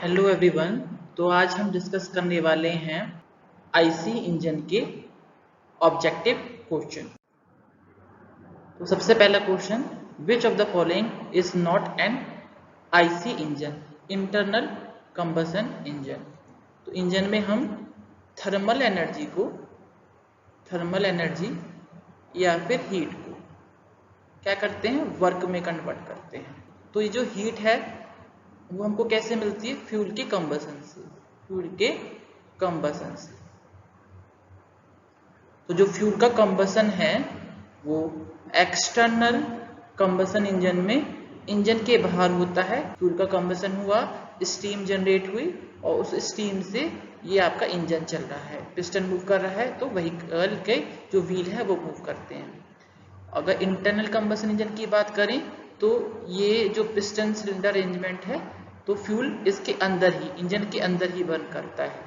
Hello everyone. तो आज हम डिस्कस करने वाले हैं आईसी इंजन के ऑब्जेक्टिव क्वेश्चन। तो सबसे पहला question, which of the following is not an IC engine, internal combustion engine. तो इंजन में हम थर्मल एनर्जी या फिर हीट को क्या करते हैं, वर्क में कन्वर्ट करते हैं। तो ये जो हीट है वो हमको कैसे मिलती है, फ्यूल के कंबसन से। तो जो फ्यूल का कंबसन है वो एक्सटर्नल कंबसन इंजन में इंजन के बाहर होता है। फ्यूल का कंबसन हुआ, स्टीम जनरेट हुई और उस स्टीम से ये आपका इंजन चल रहा है, पिस्टन मूव कर रहा है, तो व्हीकल के जो व्हील है वो मूव करते हैं। अगर इंटरनल कंबसन इंजन की बात करें तो ये जो पिस्टन सिलेंडर अरेंजमेंट है, तो फ्यूल इसके अंदर ही, इंजन के अंदर ही बर्न करता है।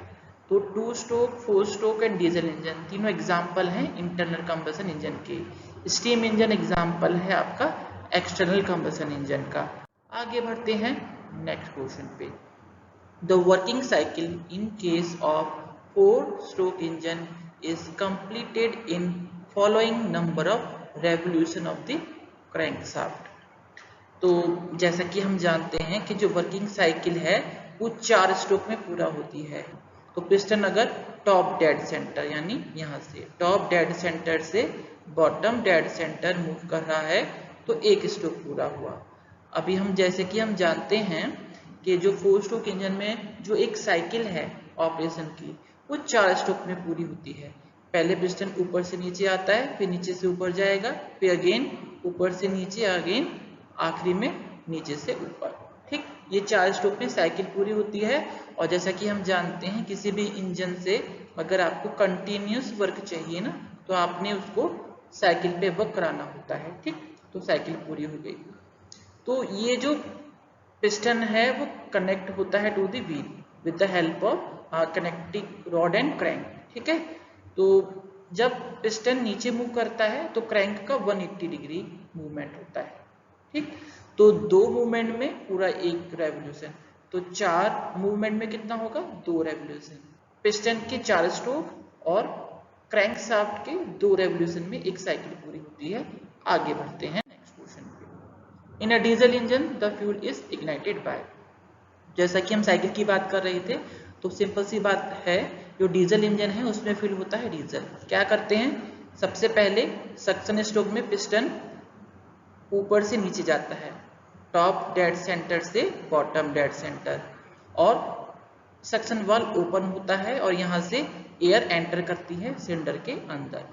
तो 2 stroke, 4 stroke and diesel engine तीनों एग्जाम्पल हैं इंटरनल कंबसन इंजन के। स्टीम इंजन एग्जाम्पल है आपका एक्सटर्नल कंबसन इंजन का। आगे बढ़ते हैं नेक्स्ट क्वेश्चन पे। The working cycle in case of 4 stroke engine is completed in following number of revolution of the crankshaft. तो जैसा कि हम जानते हैं कि जो वर्किंग साइकिल है वो 4 स्ट्रोक में पूरा होती है। तो पिस्टन अगर टॉप डेड सेंटर, यानी यहाँ से टॉप डेड सेंटर से बॉटम डेड सेंटर मूव कर रहा है तो 1 स्ट्रोक पूरा हुआ। अभी हम जैसे कि हम जानते हैं कि जो 4 स्ट्रोक इंजन में जो एक साइकिल है ऑपरेशन की, वो 4 स्ट्रोक में पूरी होती है। पहले पिस्टन ऊपर से नीचे आता है, फिर नीचे से ऊपर जाएगा, फिर अगेन ऊपर से नीचे, अगेन आखिरी में नीचे से ऊपर। ठीक, ये 4 स्ट्रोक में साइकिल पूरी होती है। और जैसा कि हम जानते हैं किसी भी इंजन से अगर आपको कंटिन्यूस वर्क चाहिए ना, तो आपने उसको साइकिल पे वर्क कराना होता है। ठीक, तो साइकिल पूरी हो गई। तो ये जो पिस्टन है वो कनेक्ट होता है to the wheel with the help of connecting rod and crank. ठीक है, तो जब पिस्टन नीचे मूव करता है तो क्रैंक का 180 डिग्री मूवमेंट होता है। ठीक, तो 2 मूवमेंट में पूरा 1 रेवोल्यूशन, तो 4 मूवमेंट में कितना होगा, 2 रेवोल्यूशन। पिस्टन के 4 स्ट्रोक और क्रैंक शाफ्ट के 2 रेवोल्यूशन में एक साइकिल पूरी होती है। आगे बढ़ते हैं नेक्स्ट क्वेश्चन पे। In a diesel engine the fuel is ignited by. जैसा कि हम साइकिल की बात कर रहे थे, तो सिंपल सी बात है, जो डीजल इंजन है उसमें फ्यूल होता है डीजल। क्या करते हैं, सबसे पहले सक्शन स्ट्रोक में पिस्टन ऊपर से नीचे जाता है, टॉप डेड सेंटर से बॉटम डेड सेंटर, और सक्शन वाल्व ओपन होता है और यहां से एयर एंटर करती है सिलेंडर के अंदर।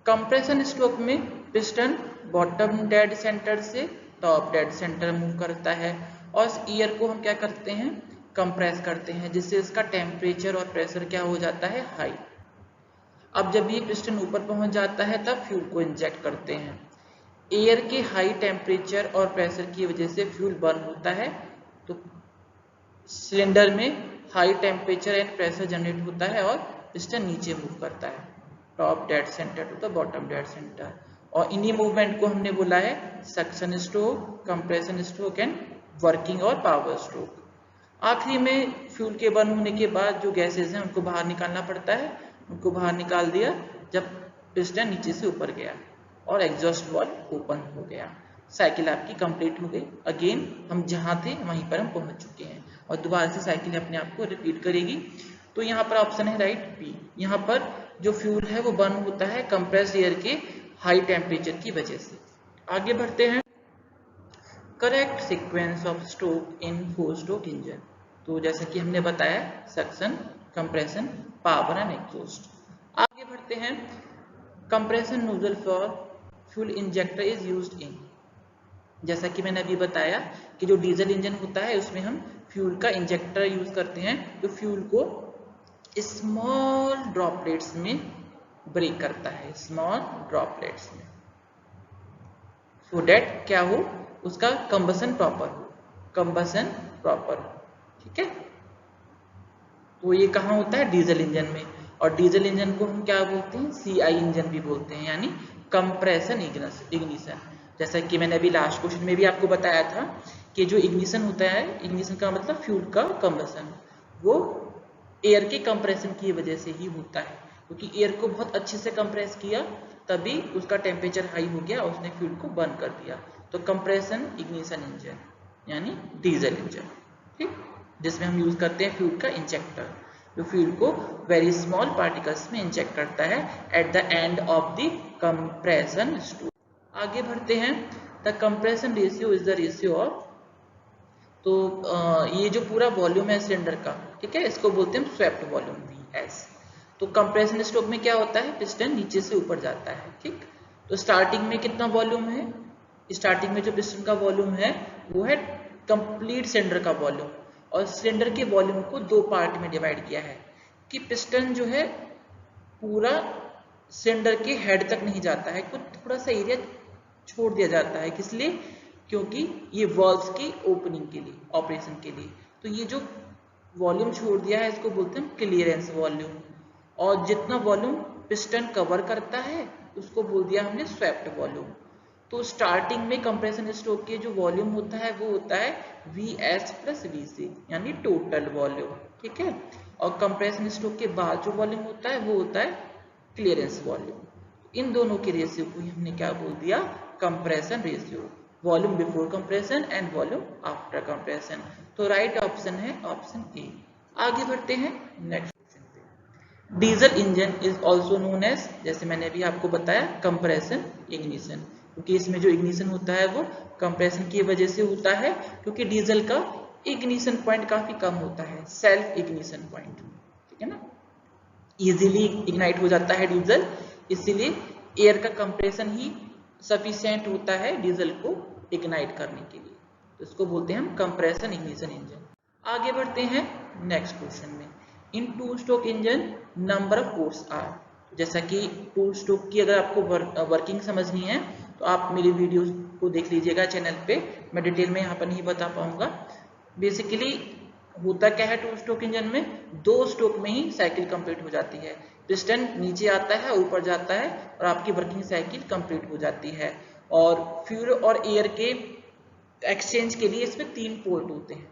कंप्रेशन स्ट्रोक में पिस्टन बॉटम डेड सेंटर से टॉप डेड सेंटर मूव करता है और इस एयर को हम क्या करते हैं, कंप्रेस करते हैं, जिससे इसका टेम्परेचर और प्रेशर क्या हो जाता है, हाई। अब जब ये पिस्टन ऊपर पहुंच जाता है तब फ्यूल को इंजेक्ट करते हैं। एयर के हाई टेम्परेचर और प्रेशर की वजह से फ्यूल बर्न होता है, तो सिलेंडर में high temperature and pressure generate होता है और पिस्टन नीचे मूव करता है, top dead centre to the bottom dead centre. और इन्हीं मूवमेंट को हमने बोला है suction stroke, compression stroke and working और पावर स्ट्रोक। आखिरी में फ्यूल के बर्न होने के बाद जो गैसेज हैं उनको बाहर निकालना पड़ता है, उनको बाहर निकाल दिया जब पिस्टन नीचे से ऊपर गया और एग्जॉस्ट वाल्व ओपन हो गया। साइकिल आपकी कंप्लीट हो गई। अगेन हम जहां थे वहीं पर हम पहुंच चुके हैं और दोबारा से साइकिल अपने आप को रिपीट करेगी। तो यहाँ पर ऑप्शन है राइट बी। यहाँ पर जो फ्यूल है वो बर्न होता है कंप्रेस्ड एयर के हाई टेम्परेचर की वजह से। आगे बढ़ते हैं, correct sequence of stroke in 4 stroke engine. तो जैसा कि हमने बताया suction, compression, power and exhaust. आगे बढ़ते हैं, compression nozzle for fuel injector is used in. जैसा कि मैंने अभी बताया कि जो डीजल इंजन होता है उसमें हम फ्यूल का इंजेक्टर यूज करते हैं, जो फ्यूल को स्मॉल ड्रॉपलेट्स में ब्रेक करता है, स्मॉल ड्रॉपलेट्स में, सो डेट क्या हो, उसका कंबसन प्रॉपर हो, कंबसन प्रॉपर हो। ठीक है, तो ये कहाँ होता है, डीजल इंजन में। और डीजल इंजन को हम क्या बोलते हैं, सीआई इंजन भी बोलते हैं, यानी कंप्रेशन इग्निशन। जैसा कि मैंने अभी लास्ट क्वेश्चन में भी आपको बताया था कि जो इग्निशन होता है, इग्निशन का मतलब फ्यूल का कंबसन, वो एयर के कंप्रेशन की वजह से ही होता है, क्योंकि एयर को बहुत अच्छे से कंप्रेस किया तभी उसका टेम्परेचर हाई हो गया और उसने फ्यूल को बर्न कर दिया। तो कंप्रेशन इग्निशन इंजन यानी डीजल इंजन, ठीक, जिसमें हम यूज करते हैं फ्यूल का इंजेक्टर, जो फ्यूल को वेरी स्मॉल पार्टिकल्स में इंजेक्ट करता है at the end of the compression stroke. आगे बढ़ते हैं। The compression ratio is the ratio of, तो ये जो पूरा वॉल्यूम है सिलेंडर का, ठीक है, इसको बोलते हैं स्वेप्ट वॉल्यूम VS। तो कंप्रेशन स्ट्रोक में क्या होता है, पिस्टन नीचे से ऊपर जाता है, ठीक। तो स्टार्टिंग में कितना वॉल्यूम है, स्टार्टिंग में जो पिस्टन का वॉल्यूम है वो है कंप्लीट सिलेंडर का वॉल्यूम, और सिलेंडर के वॉल्यूम को दो पार्ट में डिवाइड किया है कि पिस्टन जो है पूरा सिलेंडर के हेड तक नहीं जाता है, कुछ थोड़ा सा एरिया छोड़ दिया जाता है, किस लिए, क्योंकि ये वॉल्व्स की ओपनिंग के लिए, ऑपरेशन के लिए। तो ये जो वॉल्यूम छोड़ दिया है इसको बोलते हैं क्लियरेंस वॉल्यूम, और जितना वॉल्यूम पिस्टन कवर करता है उसको बोल दिया हमने स्वेप्ट वॉल्यूम। तो स्टार्टिंग में कंप्रेशन स्ट्रोक के जो वॉल्यूम होता है वो होता है VS प्लस VC यानी टोटल वॉल्यूम, ठीक है, और कंप्रेशन स्ट्रोक के बाद जो वॉल्यूम होता है वो होता है क्लियरेंस वॉल्यूम। इन दोनों के रेशियो को हमने क्या बोल दिया, compression ratio, volume before compression and volume after compression. तो राइट ऑप्शन है ऑप्शन ए। आगे बढ़ते हैं नेक्स्ट क्वेश्चन पे। Diesel engine is also known as, जैसे मैंने अभी आपको बताया, कंप्रेशन इग्निशन, क्योंकि इसमें जो इग्निशन होता है वो कंप्रेशन की वजह से होता है, क्योंकि डीजल का इग्निशन पॉइंट काफी कम होता है, सेल्फ इग्निशन पॉइंट, ठीक है ना, इजीली इग्नाइट हो जाता है डीजल, इसीलिए एयर का कंप्रेशन ही सफिशिएंट होता है डीजल को इग्नाइट करने के लिए, तो इसको बोलते हैं हम कंप्रेशन इग्निशन इंजन। आगे बढ़ते हैं नेक्स्ट क्वेश्चन में। In two stroke engine number of ports are, जैसा कि टू स्ट्रोक की अगर आपको वर्किंग समझनी है तो आप मेरी वीडियोस को देख लीजिएगा चैनल पे, मैं डिटेल में यहाँ पर नहीं बता पाऊंगा। बेसिकली होता क्या है टू स्ट्रोक इंजन में, दो स्ट्रोक में ही साइकिल कंप्लीट हो जाती है, पिस्टन नीचे आता है ऊपर जाता है और आपकी वर्किंग साइकिल कंप्लीट हो जाती है। और फ्यूल और एयर के एक्सचेंज के लिए इसमें 3 पोर्ट होते हैं,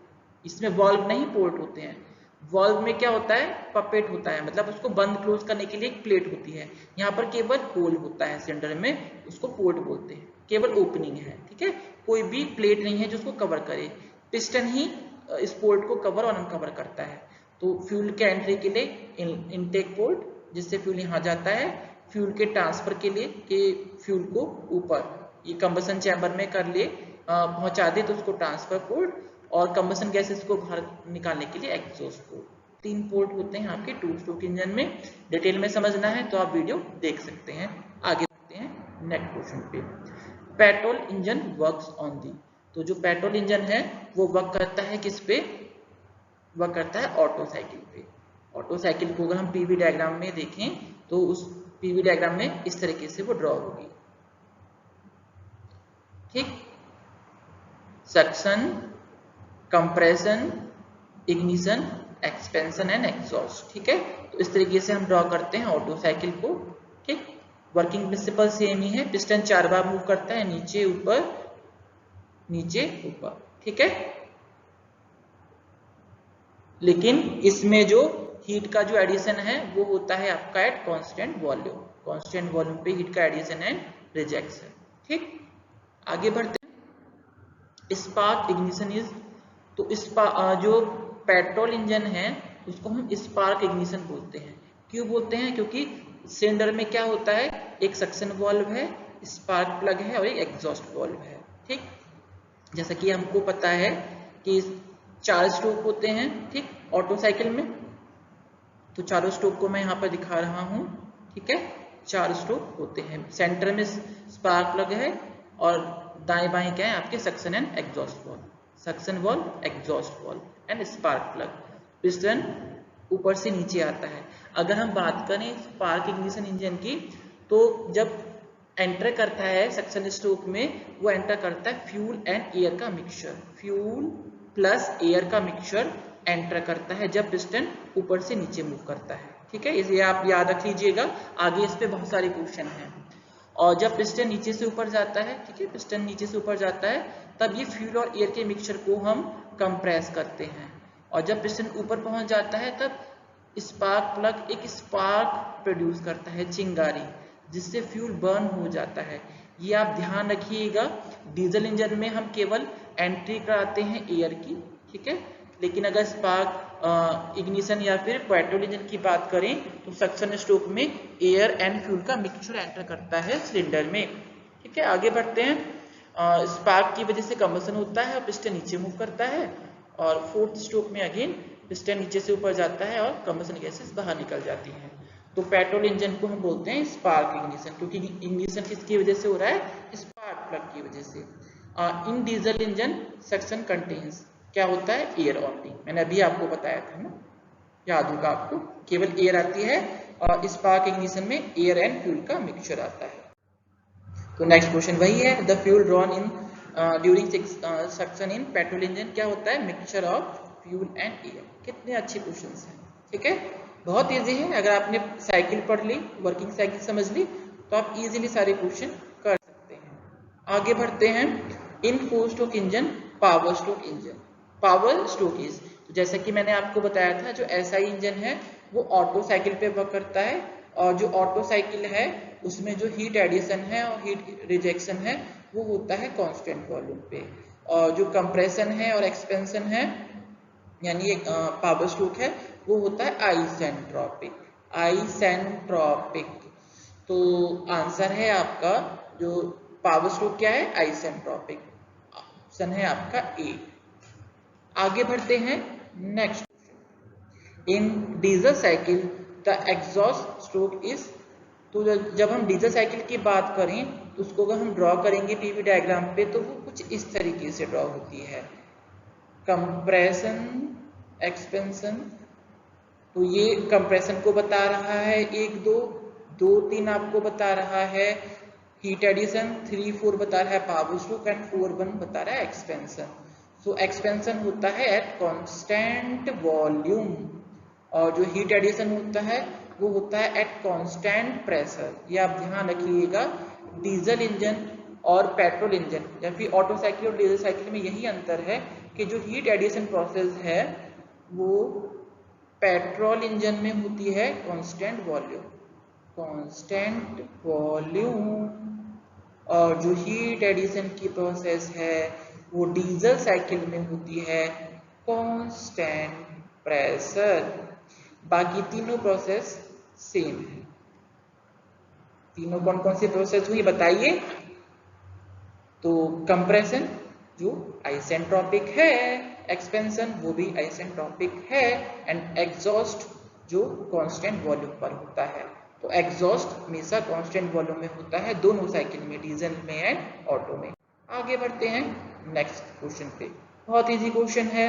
इसमें वॉल्व नहीं पोर्ट होते हैं। वॉल्व में क्या होता है, पपेट होता है, मतलब उसको बंद क्लोज करने के लिए एक प्लेट होती है, यहाँ पर केवल होल होता है सिलेंडर में, उसको पोर्ट बोलते हैं, केवल ओपनिंग है, ठीक है, कोई भी प्लेट नहीं है जो उसको कवर करे, पिस्टन ही इस पोर्ट को कवर और अनकवर करता है। तो फ्यूल के एंट्री के लिए इनटेक पोर्ट, जिससे फ्यूल यहाँ जाता है, फ्यूल के ट्रांसफर के लिए कि फ्यूल को ऊपर ये कंबसन चैम्बर में कर लिए पहुंचा दे तो उसको ट्रांसफर पोर्ट, और कंबसन गैसेस को बाहर निकालने के लिए एग्जॉस्ट पोर्ट। 3 पोर्ट होते हैं आपके टू स्ट्रोक इंजन में। डिटेल में समझना है तो आप वीडियो देख सकते हैं। आगे बढ़ते हैं नेक्स्ट क्वेश्चन पे। Petrol engine works on the, तो जो पेट्रोल इंजन है वो वर्क करता है किस पे, वर्क करता है ऑटो साइकिल पे। ऑटो साइकिल को अगर हम पीवी डायग्राम में देखें तो उस पीवी डायग्राम में इस तरीके से वो ड्रॉ होगी, ठीक, suction, compression, ignition, expansion and exhaust, ठीक है। तो इस तरीके से हम ड्रॉ करते हैं ऑटो साइकिल को, ठीक। वर्किंग प्रिंसिपल सेम ही है, पिस्टन 4 बार मूव करता है, नीचे ऊपर नीचे ऊपर, ठीक है। लेकिन इसमें जो हीट का जो एडिशन है वो होता है आपका at constant volume, constant volume पे हीट का एडिशन एंड रिजेक्शन, ठीक। आगे बढ़ते हैं। स्पार्क इग्निशन इज, तो जो पेट्रोल इंजन है उसको हम स्पार्क इग्निशन बोलते हैं। क्यों बोलते हैं, क्योंकि सिलेंडर में क्या होता है, एक सक्शन वाल्व है, स्पार्क प्लग है और एक एग्जॉस्ट वाल्व है, ठीक। जैसा कि हमको पता है कि 4 स्ट्रोक होते हैं, ठीक, ऑटो साइकिल में। तो चारों स्ट्रोक को मैं यहाँ पर दिखा रहा हूँ, ठीक है, 4 स्ट्रोक होते हैं। सेंटर में स्पार्क प्लग है और दाएं बाएं क्या है आपके suction and exhaust valve, suction valve, exhaust valve and spark plug. Piston ऊपर से नीचे आता है। अगर हम बात करें स्पार्क इग्निशन इंजन की, तो जब एंटर करता है सक्शन स्ट्रोक में, वो एंटर करता है फ्यूल एंड एयर का मिक्सचर, फ्यूल प्लस एयर का मिक्सचर एंटर करता है जब पिस्टन ऊपर से नीचे मूव करता है, ठीक है। इसे आप याद रख लीजिएगा, आगे इस पे बहुत सारे क्वेश्चन हैं। और जब पिस्टन नीचे से ऊपर जाता है, ठीक है, पिस्टन नीचे से ऊपर जाता है, तब ये फ्यूल और एयर के मिक्सचर को हम कंप्रेस करते हैं। और जब पिस्टन ऊपर पहुंच जाता है तब स्पार्क प्लग एक स्पार्क प्रोड्यूस करता है, चिंगारी, जिससे फ्यूल बर्न हो जाता है। ये आप ध्यान रखिएगा, डीजल इंजन में हम केवल एंट्री कराते हैं एयर की, ठीक है, लेकिन अगर स्पार्क इग्निशन या फिर पेट्रोल इंजन की बात करें तो सक्शन स्ट्रोक में एयर एंड फ्यूल का मिक्सचर एंटर करता है सिलेंडर में, ठीक है। आगे बढ़ते हैं। स्पार्क की वजह से कंबसन होता है और पिस्टन नीचे मूव करता है, और फोर्थ स्ट्रोक में अगेन पिस्टन नीचे से ऊपर जाता है और कंबसन गैसेस बाहर निकल जाती हैं। तो पेट्रोल इंजन को हम बोलते हैं स्पार्क इग्निशन, क्योंकि इग्निशन किसकी वजह से हो रहा है, स्पार्क प्लग की वजह से। इन डीजल इंजन सक्शन कंटेन्स क्या होता है, एयर ओनली, मैंने अभी आपको बताया था ना, याद होगा आपको, केवल एयर आती है, और स्पार्क इग्निशन में एयर एंड फ्यूल का मिक्सचर आता है। तो नेक्स्ट क्वेश्चन वही है, the fuel drawn in during suction in petrol engine क्या होता है, mixture of fuel and air. कितने अच्छे क्वेश्चंस हैं, ठीक है, बहुत इजी है। अगर आपने साइकिल पढ़ ली, वर्किंग साइकिल समझ ली, तो आप इजीली सारे क्वेश्चन कर सकते हैं। आगे बढ़ते हैं। इन 4 stroke engine, power stroke engine, power stroke is, तो जैसा कि मैंने आपको बताया था, जो एसआई इंजन है वो ऑटो साइकिल पे वर्क करता है, और जो ऑटो साइकिल है उसमें जो हीट एडिशन है और हीट रिजेक्शन है वो होता है कांस्टेंट वॉल्यूम पे, और जो कंप्रेशन है और एक्सपेंशन है यानी एक पावर स्ट्रोक है वो होता है आइसेंट्रोपिक, आइसेंट्रोपिक। तो आंसर है आपका जो पावर स्ट्रोक क्या है, आइसेंट्रोपिक, ऑप्शन है आपका ए। आगे बढ़ते हैं। Next, in diesel cycle the exhaust stroke is, तो जब हम डीजल साइकिल की बात करें तो उसको अगर हम ड्रॉ करेंगे पीवी डायग्राम पे तो वो कुछ इस तरीके से ड्रॉ होती है, कंप्रेशन, एक्सपेंशन। तो ये कंप्रेशन को बता रहा है 1 2, 2 3 आपको बता रहा है हीट एडिशन, 3 4 बता रहा है पावर स्ट्रोक, एंड 4 1 बता रहा है एक्सपेंशन। सो एक्सपेंशन होता है एट कांस्टेंट वॉल्यूम, और जो हीट एडिशन होता है वो होता है एट कांस्टेंट प्रेशर। ये आप ध्यान रखिएगा, डीजल इंजन और पेट्रोल इंजन या फिर ऑटो साइकिल और डीजल साइकिल में यही अंतर है कि जो हीट एडिशन प्रोसेस है वो पेट्रोल इंजन में होती है कांस्टेंट वॉल्यूम, कांस्टेंट वॉल्यूम, और जो हीट एडिशन की प्रोसेस है वो डीजल साइकिल में होती है कांस्टेंट प्रेशर। बाकी तीनों प्रोसेस सेम है। तीनों कौन कौन सी प्रोसेस हुई बताइए। तो कंप्रेशन जो आइसेंट्रोपिक है, एक्सपेंशन वो भी आइसेंट्रोपिक है, एंड एग्जॉस्ट जो कांस्टेंट वॉल्यूम पर होता है। तो एग्जॉस्ट हमेशा कांस्टेंट वॉल्यूम में होता है दोनों साइकिल में, डीजल में एंड ऑटो में। आगे बढ़ते हैं नेक्स्ट क्वेश्चन पे। बहुत इजी क्वेश्चन है।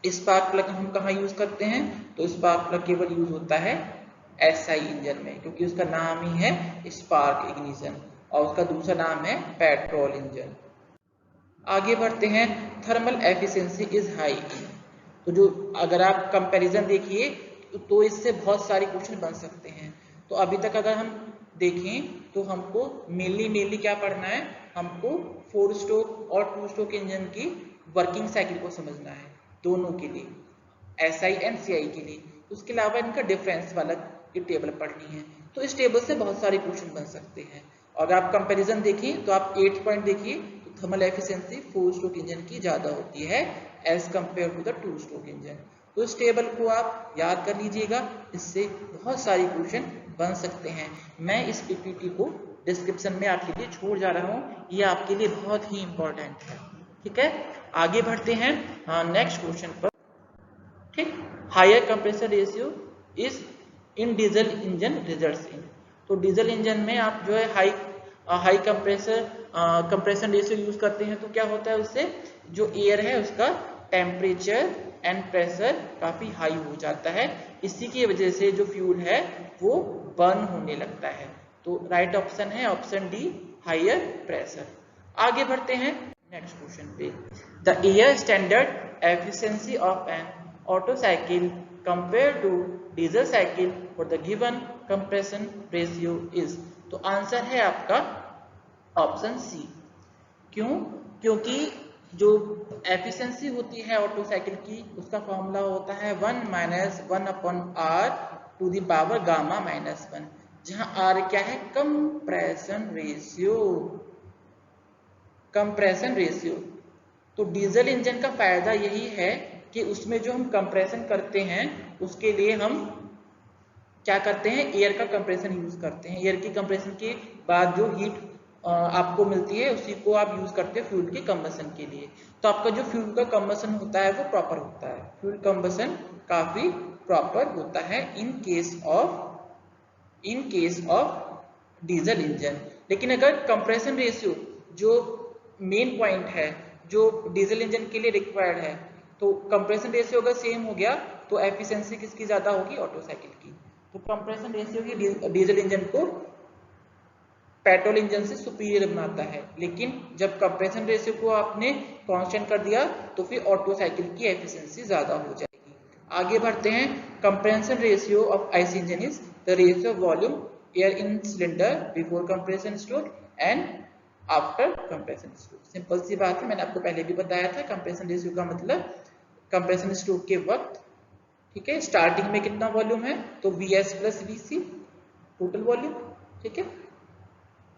स्पार्क प्लग हम कहाँ यूज करते हैं, तो स्पार्क प्लग केवल यूज होता है एसआई इंजन में, क्योंकि उसका नाम ही है स्पार्क इग्निशन, और उसका दूसरा नाम है पेट्रोल इंजन। आगे बढ़ते हैं। Thermal efficiency is high in, तो जो अगर आप कंपैरिजन देखिए तो इससे बहुत सारे क्वेश्चन बन सकते हैं। तो अभी तक अगर हम देखें तो हमको मेनली क्या पढ़ना है, हमको 4 स्ट्रोक और 2 स्ट्रोक इंजन की वर्किंग साइकिल को समझना है दोनों के लिए, एसआई एंड सीआई के लिए। उसके अलावा इनका डिफरेंस वाला की टेबल पढ़नी है। तो इस टेबल से बहुत सारे क्वेश्चन बन सकते हैं। अगर आप कंपैरिजन देखिए तो आप 8th पॉइंट देखिए, तो थर्मल एफिशिएंसी 4 स्ट्रोक इंजन की ज्यादा होती है as compared to the 2 stroke engine. तो इस टेबल को आप याद कर लीजिएगा, इससे बहुत सारे क्वेश्चन बन सकते हैं। मैं इस पीपीटी को डिस्क्रिप्शन में आपके लिए छोड़ जा रहा हूँ, ये आपके लिए बहुत ही इंपॉर्टेंट है, ठीक है। आगे बढ़ते हैं नेक्स्ट क्वेश्चन पर, ठीक। Higher compressor ratio is in diesel engine results in, तो डीजल इंजन में आप जो है हाई कंप्रेशन रेशियो यूज करते हैं, तो क्या होता है उससे जो एयर है उसका टेम्परेचर एंड प्रेशर काफी हाई हो जाता है, इसी की वजह से जो फ्यूल है वो बर्न होने लगता है। तो राइट ऑप्शन है ऑप्शन डी, हायर प्रेशर। आगे बढ़ते हैं नेक्स्ट क्वेश्चन पे। The air standard efficiency of an Otto cycle compare to diesel cycle for the given compression ratio is, तो आंसर है आपका ऑप्शन सी। क्यों? क्योंकि जो एफिशिएंसी होती है ऑटो साइकिल की, उसका फॉर्मूला होता है 1 minus 1/r to the power gamma minus 1, जहां r क्या है? Compression ratio. Compression ratio. तो डीजल इंजन का फायदा यही है कि उसमें जो हम कंप्रेशन करते हैं उसके लिए हम क्या करते हैं? एयर का कंप्रेशन यूज करते हैं। एयर की कंप्रेशन के बाद जो हीट आपको मिलती है उसी को आप यूज करते हैं फ्यूल के कंबसन के लिए। तो आपका जो फ्यूल का कंबसन होता है वो प्रॉपर होता है, फ्यूल कंबसन काफी प्रॉपर होता है in case of diesel engine. लेकिन अगर कंप्रेशन रेशियो जो मेन पॉइंट है जो डीजल इंजन के लिए रिक्वायर्ड है, तो कंप्रेशन रेशियो अगर सेम हो गया तो एफिशिएंसी किसकी ज्यादा होगी? ऑटो साइकिल की। तो कंप्रेशन रेशियो ही डीजल इंजन को पेट्रोल इंजन से सुपीरियर बनाता है। लेकिन जब कंप्रेशन रेशियो को आपने कांस्टेंट कर दिया तो फिर ऑटो साइकिल की एफिशिएंसी ज्यादा हो जाएगी। आगे बढ़ते हैं। Compression ratio of IC engine is the ratio of volume air in cylinder before compression stroke and after compression stroke. Simple सी बात है, मैंने आपको पहले भी बताया था। कंप्रेशन रेशियो का मतलब कंप्रेशन स्ट्रोक के वक्त, ठीक है, स्टार्टिंग में कितना वॉल्यूम है तो Vs plus Vc total volume. ठीक है,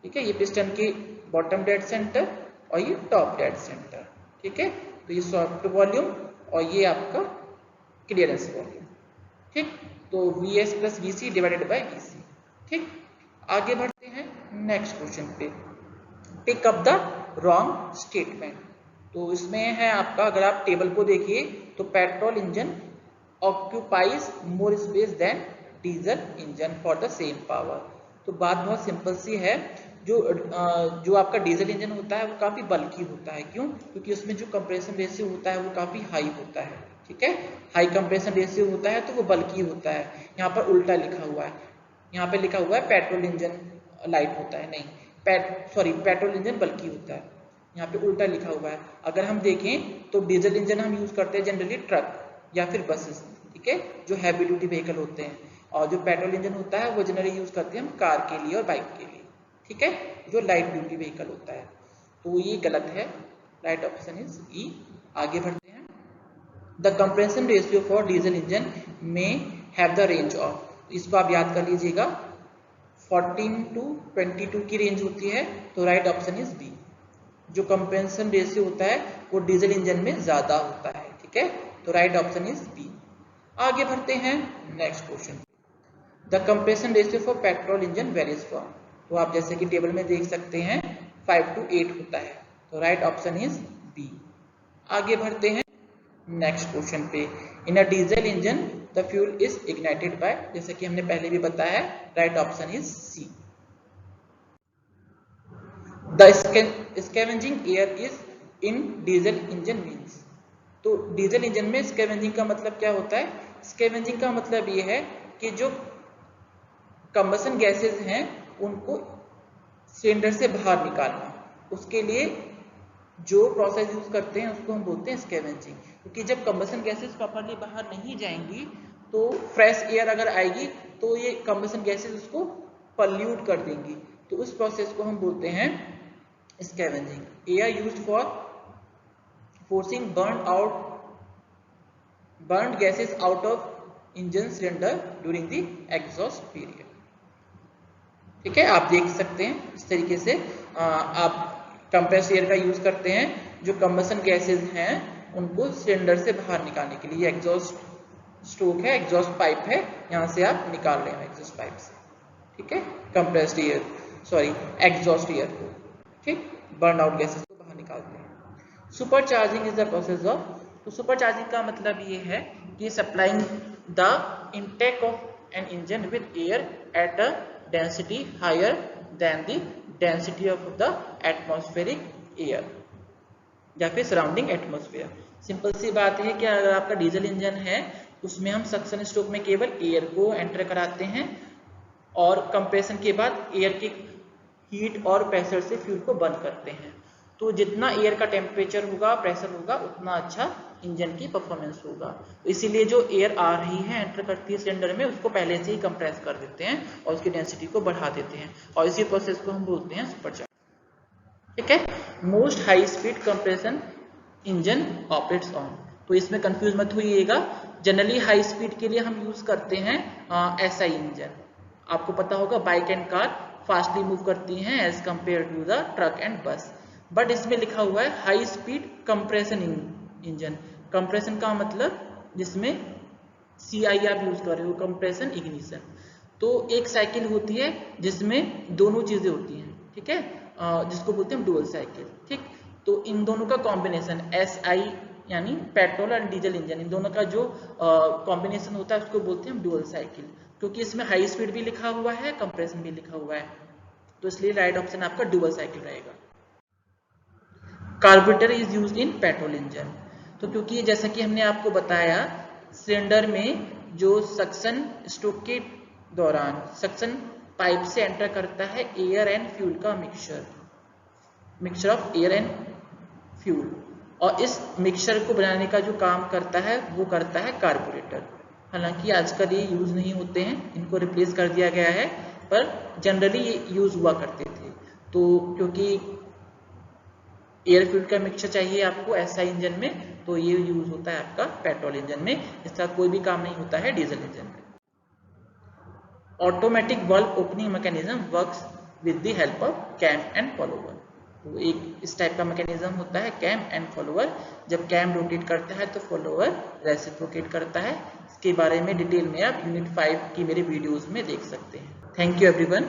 ठीक है, ये पिस्टन के बॉटम डेड सेंटर और ये टॉप डेड सेंटर। ठीक है, तो ये सॉफ्ट वॉल्यूम और ये आपका क्लियरेंस वॉल्यूम। ठीक, तो Vs plus Vc divided by Vc। ठीक, आगे बढ़ते हैं नेक्स्ट क्वेश्चन पे। Pick up the wrong statement. तो इसमें है आपका, अगर आप टेबल को देखिए तो petrol engine occupies more space than diesel engine for the same power. तो बात बहुत सिंपल सी है। जो आपका डीजल इंजन होता है वो काफी बल्की होता है। क्यों? क्योंकि उसमें जो कंप्रेशन रेशियो होता है वो काफी हाई होता है। ठीक है, हाई कंप्रेशन रेशियो होता है तो वो बल्की होता है। यहाँ पर उल्टा लिखा हुआ है, यहाँ पे लिखा हुआ है पेट्रोल इंजन लाइट होता है, नहीं पेट्रोल इंजन बल्की होता है, यहाँ पे उल्टा लिखा हुआ है। अगर हम देखें तो डीजल इंजन हम यूज करते हैं जनरली ट्रक या फिर बसेस, ठीक है, जो हैवी ड्यूटी व्हीकल होते हैं। और जो पेट्रोल इंजन होता है वो जनरली यूज करते हैं हम कार के लिए और बाइक के लिए, ठीक है, जो लाइट ड्यूटी व्हीकल होता है। तो ये गलत है, राइट ऑप्शन इज ई। आगे बढ़ते हैं। The compression ratio for diesel engine में हैव द रेंज ऑफ, इसको आप याद कर लीजिएगा, 14 to 22 की रेंज होती है। तो राइट ऑप्शन इज बी। जो कंप्रेशन रेशियो होता है वो डीजल इंजन में ज्यादा होता है, ठीक है, तो राइट ऑप्शन इज बी। आगे बढ़ते हैं next question. The compression ratio for petrol engine varies from, तो आप जैसे कि टेबल में देख सकते हैं 5 to 8 होता है, तो राइट ऑप्शन इज बी। आगे बढ़ते हैं नेक्स्ट क्वेश्चन पे। In a diesel engine the fuel is ignited by, जैसे कि हमने पहले भी बताया है, right option is C. The scavenging air is in diesel engine means, तो डीजल इंजन में स्कैवेंजिंग का मतलब क्या होता है? स्कैवेंजिंग का मतलब ये है कि जो कंबसन गैसेस हैं उनको सिलेंडर से बाहर निकालना, उसके लिए जो प्रोसेस यूज करते हैं उसको हम बोलते हैं स्कैवेंजिंग। क्योंकि जब कंबसन गैसेस प्रॉपर्ली बाहर नहीं जाएंगी तो फ्रेश एयर अगर आएगी तो ये कंबसन गैसेस उसको पॉल्यूट कर देंगी, तो उस प्रोसेस को हम बोलते हैं scavenging. Air used for forcing burned gases out of engine cylinder during the exhaust period। ठीक है, आप देख सकते हैं इस तरीके से आप कंप्रेस्ड एयर का यूज करते हैं जो कंबसन गैसेस हैं उनको सिलेंडर से बाहर निकालने के लिए। एग्जॉस्ट स्ट्रोक है, एग्जॉस्ट पाइप है, यहाँ से आप निकाल रहे हैं एग्जॉस्ट पाइप से, ठीक है, कंप्रेस्ड एयर एग्जॉस्ट एयर को, ठीक, बर्न आउट गैसेस को बाहर निकालते हैं। Supercharging is the process of, तो सुपर चार्जिंग का मतलब ये है कि supplying the intake of an engine with air at a density higher than the density of the atmospheric air या फिर सराउंडिंग एटमॉस्फेयर। सिंपल सी बात है कि अगर आपका डीजल इंजन है उसमें हम सक्शन स्ट्रोक में केवल एयर को एंटर कराते हैं और कंप्रेशन के बाद एयर की हीट और प्रेशर से फ्यूल को बंद करते हैं। तो जितना एयर का टेम्परेचर होगा, प्रेशर होगा, उतना अच्छा इंजन की परफॉर्मेंस होगा। तो इसीलिए जो एयर आ रही है एंटर करती है सिलेंडर में, उसको पहले से ही कंप्रेस कर देते हैं और उसकी डेंसिटी को बढ़ा देते हैं, और इसी प्रोसेस को हम बोलते हैं सुपरचार्ज। ठीक है, most high speed compression engine operates on. तो इसमें कंफ्यूज मत होइएगा, जनरली हाई स्पीड के लिए हम यूज करते हैं एसआई इंजन। आपको पता होगा bike and car fastly move करती हैं as compared to the truck and bus, but इसमें लिखा हुआ है high speed compression engine. Compression का मतलब जिसमें CI आप यूज कर रहे हो, कंप्रेशन इग्निशन। तो एक साइकिल होती है जिसमें दोनों चीजें होती हैं, ठीक है, जिसको बोलते हैं डुअल साइकिल। ठीक, तो इन दोनों का कॉम्बिनेशन SI यानी पेट्रोल और डीजल इंजन, इन दोनों का जो कॉम्बिनेशन होता है उसको बोलते हैं हम डुअल साइकिल, क्योंकि इसमें हाई स्पीड भी लिखा हुआ है, कंप्रेशन भी लिखा हुआ है, तो इसलिए राइट ऑप्शन आपका डुअल साइकिल रहेगा। Carburettor is used in petrol engine. तो क्योंकि ये जैसा कि हमने आपको बताया, सिलेंडर में जो सक्शन स्ट्रोक के दौरान सक्शन पाइप से एंटर करता है एयर एंड फ्यूल का mixture of air and fuel, और इस मिक्सचर को बनाने का जो काम करता है वो करता है कार्बोरेटर। हालांकि आजकल ये यूज नहीं होते हैं, इनको रिप्लेस कर दिया गया है, पर जनरली ये यूज हुआ करते थे। तो क्योंकि एयर फ्यूल का मिक्सचर चाहिए आपको SI इंजन में, तो ये यूज होता है आपका पेट्रोल इंजन में, इसका कोई भी काम नहीं होता है डीजल इंजन में। Automatic valve opening mechanism works with the help of cam and follower. तो एक इस टाइप का मैकेनिज्म होता है कैम एंड फॉलोवर। जब कैम रोटेट करता है तो फॉलोवर रेसिप्रोकेट करता है। इसके बारे में डिटेल में आप यूनिट 5 की मेरे वीडियोस में देख सकते हैं। Thank you everyone.